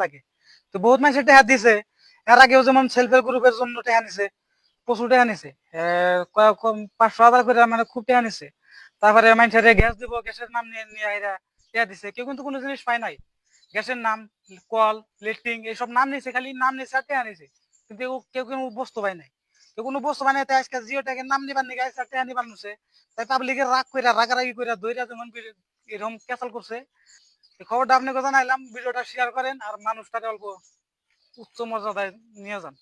লাগে তো বহুত মানুষের টেহা দিছে। এর আগেও যেমন সেলফ হেল্প গ্রুপের জন্য টেহা নিছে, প্রচুর টেহা নিছে, 500,000 করে, মানে খুব টেহা নিছে। তারপরে মানুষের গ্যাস দিব, গ্যাসের নাম নিয়ে নিয়ে এরা টেহা দিছে। কেউ কিন্তু কোনো জিনিস পায় নাই। গ্যাসের নাম, কল, লেট্রিন এইসব নাম নিছে, খালি নাম নিছে আর টেহা নিছে, কিন্তু কেউ কোনো বস্তু পায় নাই। কেউ কোনো বস্তু পায় নাই। তাই আজকে জিও ট্যাগের নাম নিবার নিয়ে আর টেহা নিবার নিছে। তাই পাবলিকের রাগ করে রাগারাগি করে দইরা যেমন এরকম ক্যাসাল করছে। খবরটা আপনি কথা নাইলাম, ভিডিওটা শেয়ার করেন আর মানুষটাকে অল্প উচ্চ মর্যাদায় নিয়ে যান।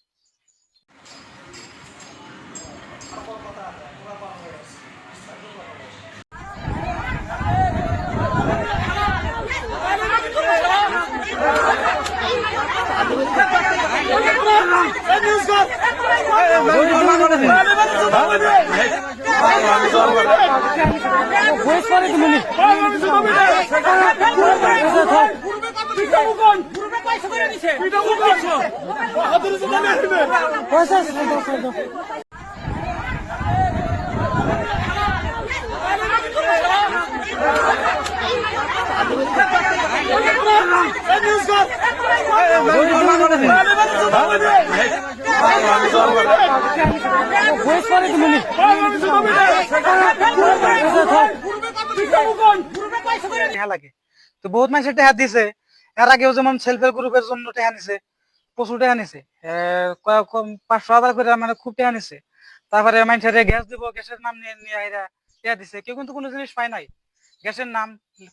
লাগে তো বহুত মানুষের টেহা দিছে। এর আগেও যেমন সেলফ হেল্প গ্রুপের জন্য টেহা নিছে, প্রচুর টেহা নিছে, 500,000 করে, মানে খুব টেহা নিছে। তারপরে মানুষের গ্যাস দিব, গ্যাসের নাম নিয়ে নিয়ে এরা টেহা দিছে। কেউ কিন্তু কোনো জিনিস পায় নাই। গ্যাসের নাম,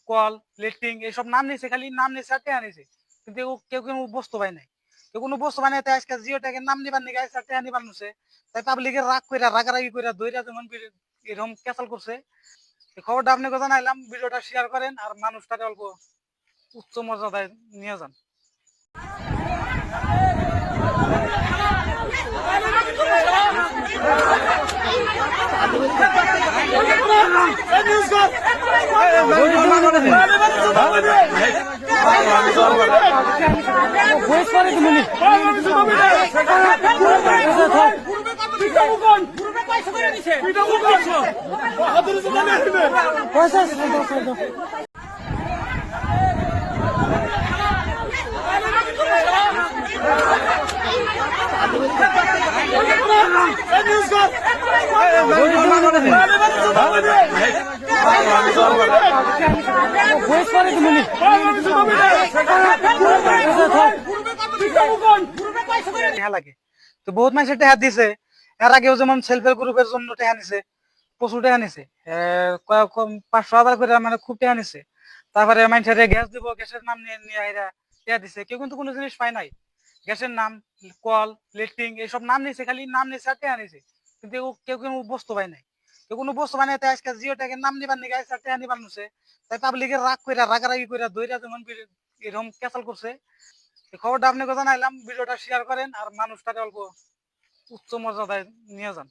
কল, লেট্রিন এইসব নাম নিছে, খালি নাম নিছে আর টেহা নিছে, কিন্তু কেউ কোনো বস্তু পায় নাই। কেউ কোনো বস্তু পায় নাই। তাই আজকে জিও ট্যাগের নাম নিবার নিয়ে আর টেহা নিবার নিছে। তাই পাবলিকের রাগ করে রাগারাগি করে দইরা যেমন এরকম ক্যাসাল করছে। খবরটা আপনি কথা নাইলাম, ভিডিওটা শেয়ার করেন আর মানুষটাকে অল্প উচ্চ মর্যাদায় নিয়ে যান। লাগে তো বহুত মানুষের টেহা দিছে। এর আগেও যেমন সেলফ হেল্প গ্রুপের জন্য টেহা নিছে, প্রচুর টেহা নিছে, 500,000 করে, মানে খুব টেহা নিছে। তারপরে মানুষের গ্যাস দিব, গ্যাসের নাম নিয়ে নিয়ে এরা টেহা দিছে। কেউ কিন্তু কোনো জিনিস পায় নাই। গ্যাসের নাম, কল, লেট্রিন এইসব নাম নিছে, খালি নাম নিছে আর টেহা নিছে, কিন্তু কেউ কোনো বস্তু পায় নাই। কেউ কোনো বস্তু পায় নাই। তাই আজকে জিও ট্যাগের নাম নিবার নিয়ে আর টেহা নিবার নিছে। তাই পাবলিকের রাগ করে রাগারাগি করে দইরা যেমন এরকম ক্যাসাল করছে। খবরটা আপনি কথা নাইলাম, ভিডিওটা শেয়ার করেন আর মানুষটাকে অল্প উচ্চ মর্যাদায় নিয়ে যান।